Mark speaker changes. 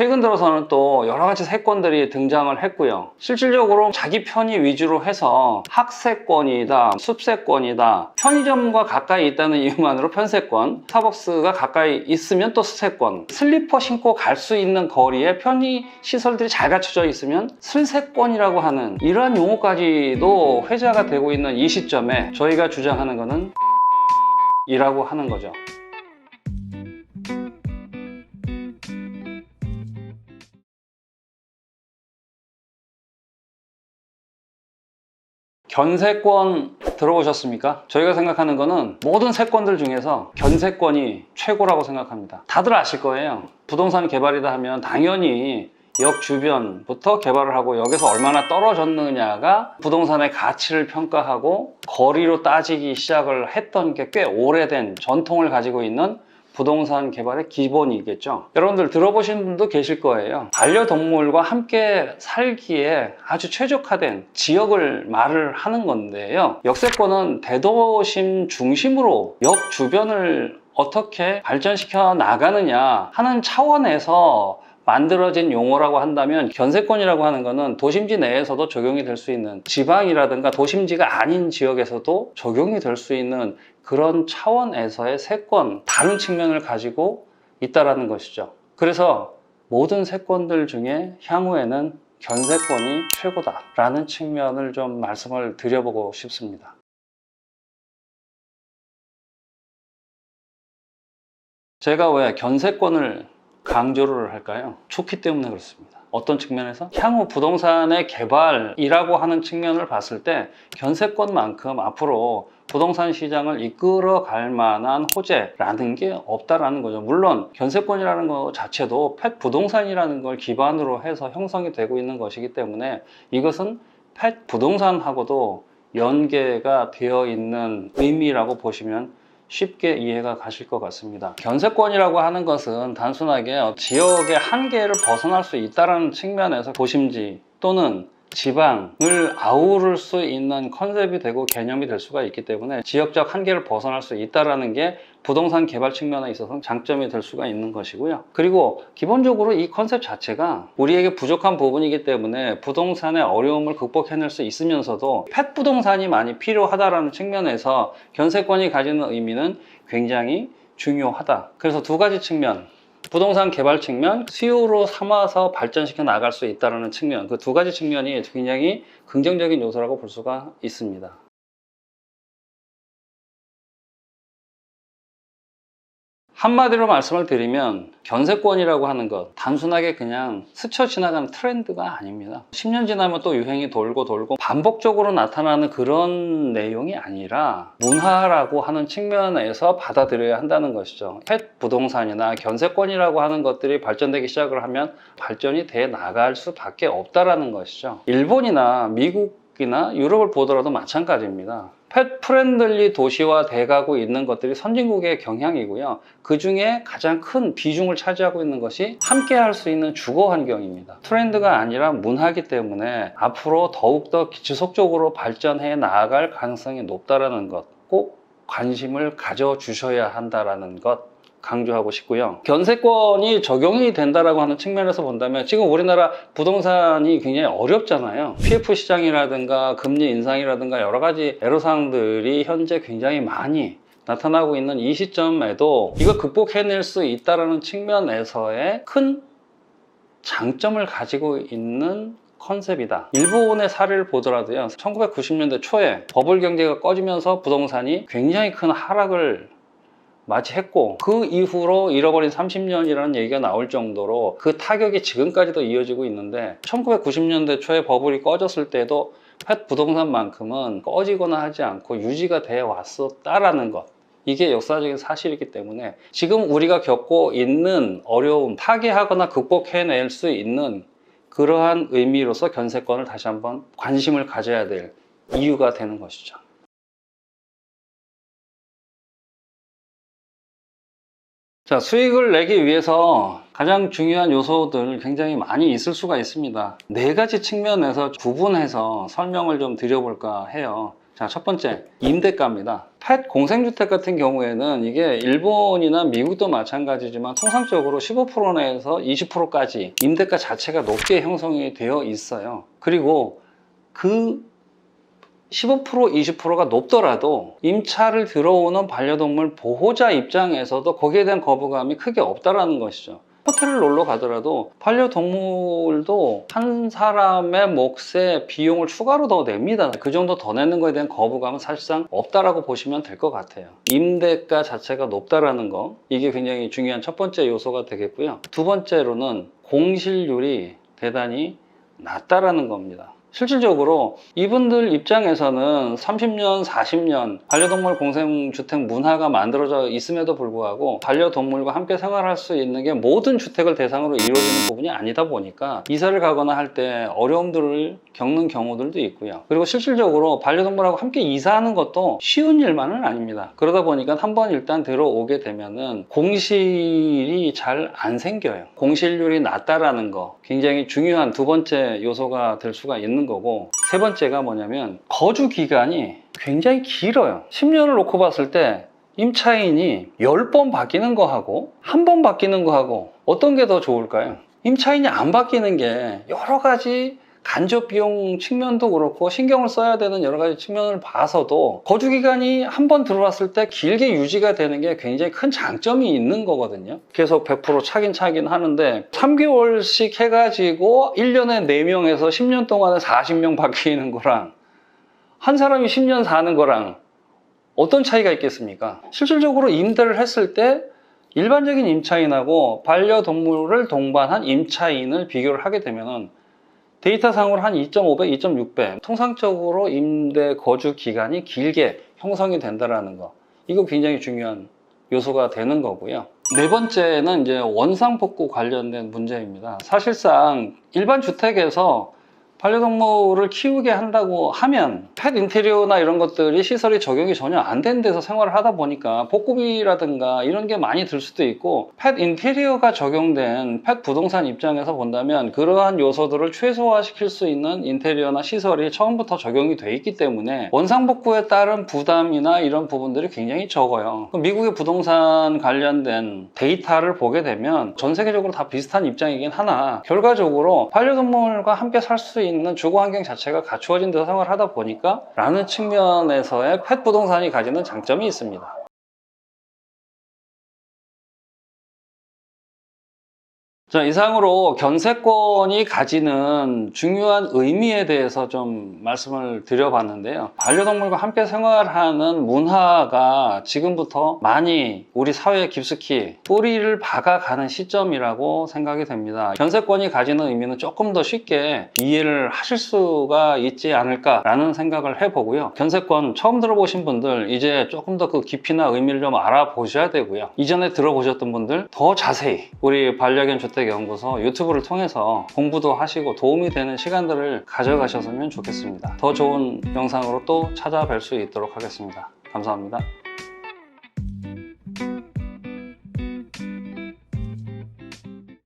Speaker 1: 최근 들어서는 또 여러 가지 세권들이 등장을 했고요. 실질적으로 자기 편의 위주로 해서 학세권이다, 숲세권이다, 편의점과 가까이 있다는 이유만으로 편세권, 스타벅스가 가까이 있으면 또 수세권, 슬리퍼 신고 갈 수 있는 거리에 편의 시설들이 잘 갖춰져 있으면 슬세권이라고 하는 이러한 용어까지도 회자가 되고 있는 이 시점에 저희가 주장하는 것은 이라고 하는 거죠. 견세권 들어보셨습니까? 저희가 생각하는 거는 모든 세권들 중에서 견세권이 최고라고 생각합니다. 다들 아실 거예요. 부동산 개발이다 하면 당연히 역 주변부터 개발을 하고 역에서 얼마나 떨어졌느냐가 부동산의 가치를 평가하고 거리로 따지기 시작을 했던 게 꽤 오래된 전통을 가지고 있는 부동산 개발의 기본이겠죠. 여러분들 들어보신 분도 계실 거예요. 반려동물과 함께 살기에 아주 최적화된 지역을 말을 하는 건데요. 역세권은 대도심 중심으로 역 주변을 어떻게 발전시켜 나가느냐 하는 차원에서 만들어진 용어라고 한다면, 견세권이라고 하는 것은 도심지 내에서도 적용이 될 수 있는, 지방이라든가 도심지가 아닌 지역에서도 적용이 될 수 있는 그런 차원에서의 세권, 다른 측면을 가지고 있다는 것이죠. 그래서 모든 세권들 중에 향후에는 견세권이 최고다라는 측면을 좀 말씀을 드려보고 싶습니다. 제가 왜 견세권을 강조를 할까요? 좋기 때문에 그렇습니다. 어떤 측면에서? 향후 부동산의 개발이라고 하는 측면을 봤을 때 견세권만큼 앞으로 부동산 시장을 이끌어 갈 만한 호재라는 게 없다라는 거죠. 물론 견세권이라는 것 자체도 펫 부동산이라는 걸 기반으로 해서 형성이 되고 있는 것이기 때문에 이것은 펫 부동산하고도 연계가 되어 있는 의미라고 보시면 쉽게 이해가 가실 것 같습니다. 견세권이라고 하는 것은 단순하게 지역의 한계를 벗어날 수 있다는 측면에서 도심지 또는 지방을 아우를 수 있는 컨셉이 되고 개념이 될 수가 있기 때문에 지역적 한계를 벗어날 수 있다는 게 부동산 개발 측면에 있어서 장점이 될 수가 있는 것이고요. 그리고 기본적으로 이 컨셉 자체가 우리에게 부족한 부분이기 때문에 부동산의 어려움을 극복해낼 수 있으면서도 펫 부동산이 많이 필요하다는 측면에서 견세권이 가지는 의미는 굉장히 중요하다. 그래서 두 가지 측면, 부동산 개발 측면, 수요로 삼아서 발전시켜 나갈 수 있다는 측면, 그 두 가지 측면이 굉장히 긍정적인 요소라고 볼 수가 있습니다. 한마디로 말씀을 드리면 견세권이라고 하는 것, 단순하게 그냥 스쳐 지나가는 트렌드가 아닙니다. 10년 지나면 또 유행이 돌고 반복적으로 나타나는 그런 내용이 아니라 문화라고 하는 측면에서 받아들여야 한다는 것이죠. 펫 부동산이나 견세권이라고 하는 것들이 발전되기 시작을 하면 발전이 돼 나갈 수밖에 없다라는 것이죠. 일본이나 미국이나 유럽을 보더라도 마찬가지입니다. 펫 프렌들리 도시화 돼가고 있는 것들이 선진국의 경향이고요. 그 중에 가장 큰 비중을 차지하고 있는 것이 함께 할 수 있는 주거 환경입니다. 트렌드가 아니라 문화이기 때문에 앞으로 더욱더 지속적으로 발전해 나아갈 가능성이 높다는 것, 꼭 관심을 가져주셔야 한다는 것 강조하고 싶고요. 견세권이 적용이 된다라고 하는 측면에서 본다면 지금 우리나라 부동산이 굉장히 어렵잖아요. PF 시장이라든가 금리 인상이라든가 여러 가지 애로사항들이 현재 굉장히 많이 나타나고 있는 이 시점에도 이걸 극복해낼 수 있다는 측면에서의 큰 장점을 가지고 있는 컨셉이다. 일본의 사례를 보더라도요, 1990년대 초에 버블 경제가 꺼지면서 부동산이 굉장히 큰 하락을 맞이했고 그 이후로 잃어버린 30년이라는 얘기가 나올 정도로 그 타격이 지금까지도 이어지고 있는데, 1990년대 초에 버블이 꺼졌을 때도 펫 부동산만큼은 꺼지거나 하지 않고 유지가 되어 왔었다라는 것, 이게 역사적인 사실이기 때문에 지금 우리가 겪고 있는 어려움, 타개하거나 극복해낼 수 있는 그러한 의미로서 견세권을 다시 한번 관심을 가져야 될 이유가 되는 것이죠. 자, 수익을 내기 위해서 가장 중요한 요소들 굉장히 많이 있을 수가 있습니다. 네 가지 측면에서 구분해서 설명을 좀 드려볼까 해요. 자, 첫 번째, 임대가입니다. 펫 공생주택 같은 경우에는 이게 일본이나 미국도 마찬가지지만 통상적으로 15% 내에서 20%까지 임대가 자체가 높게 형성이 되어 있어요. 그리고 그 15%, 20%가 높더라도 임차를 들어오는 반려동물 보호자 입장에서도 거기에 대한 거부감이 크게 없다라는 것이죠. 호텔을 놀러 가더라도 반려동물도 한 사람의 몫에 비용을 추가로 더 냅니다. 그 정도 더 내는 거에 대한 거부감은 사실상 없다라고 보시면 될 것 같아요. 임대가 자체가 높다라는 거, 이게 굉장히 중요한 첫 번째 요소가 되겠고요. 두 번째로는 공실률이 대단히 낮다라는 겁니다. 실질적으로 이분들 입장에서는 30년, 40년 반려동물 공생주택 문화가 만들어져 있음에도 불구하고 반려동물과 함께 생활할 수 있는 게 모든 주택을 대상으로 이루어지는 부분이 아니다 보니까 이사를 가거나 할 때 어려움들을 겪는 경우들도 있고요. 그리고 실질적으로 반려동물하고 함께 이사하는 것도 쉬운 일만은 아닙니다. 그러다 보니까 한번 일단 들어오게 되면은 공실이 잘 안 생겨요. 공실률이 낮다라는 거 굉장히 중요한 두 번째 요소가 될 수가 있는 거고, 세 번째가 뭐냐면 거주 기간이 굉장히 길어요. 10년을 놓고 봤을 때 임차인이 10번 바뀌는 거하고 한 번 바뀌는 거하고 어떤 게 더 좋을까요? 임차인이 안 바뀌는 게 여러 가지 간접 비용 측면도 그렇고 신경을 써야 되는 여러 가지 측면을 봐서도 거주 기간이 한 번 들어왔을 때 길게 유지가 되는 게 굉장히 큰 장점이 있는 거거든요. 계속 100% 차긴 하는데 3개월씩 해가지고 1년에 4명에서 10년 동안에 40명 바뀌는 거랑 한 사람이 10년 사는 거랑 어떤 차이가 있겠습니까? 실질적으로 임대를 했을 때 일반적인 임차인하고 반려동물을 동반한 임차인을 비교를 하게 되면은 데이터상으로 한 2.5배, 2.6배 통상적으로 임대 거주 기간이 길게 형성이 된다는 거, 이거 굉장히 중요한 요소가 되는 거고요. 네 번째는 이제 원상복구 관련된 문제입니다. 사실상 일반 주택에서 반려동물을 키우게 한다고 하면 펫 인테리어나 이런 것들이 시설이 적용이 전혀 안 된 데서 생활을 하다 보니까 복구비라든가 이런 게 많이 들 수도 있고, 펫 인테리어가 적용된 펫 부동산 입장에서 본다면 그러한 요소들을 최소화시킬 수 있는 인테리어나 시설이 처음부터 적용이 돼 있기 때문에 원상복구에 따른 부담이나 이런 부분들이 굉장히 적어요. 미국의 부동산 관련된 데이터를 보게 되면 전 세계적으로 다 비슷한 입장이긴 하나 결과적으로 반려동물과 함께 살 수 있는 주거 환경 자체가 갖추어진 데서 생활을 하다 보니까 라는 측면에서의 펫 부동산이 가지는 장점이 있습니다. 자, 이상으로 견세권이 가지는 중요한 의미에 대해서 좀 말씀을 드려봤는데요. 반려동물과 함께 생활하는 문화가 지금부터 많이 우리 사회에 깊숙이 뿌리를 박아가는 시점이라고 생각이 됩니다. 견세권이 가지는 의미는 조금 더 쉽게 이해를 하실 수가 있지 않을까라는 생각을 해보고요. 견세권 처음 들어보신 분들 이제 조금 더 그 깊이나 의미를 좀 알아보셔야 되고요. 이전에 들어보셨던 분들 더 자세히 우리 반려견 주택 연구소 유튜브를 통해서 공부도 하시고 도움이 되는 시간들을 가져가셨으면 좋겠습니다. 더 좋은 영상으로 또 찾아뵐 수 있도록 하겠습니다. 감사합니다.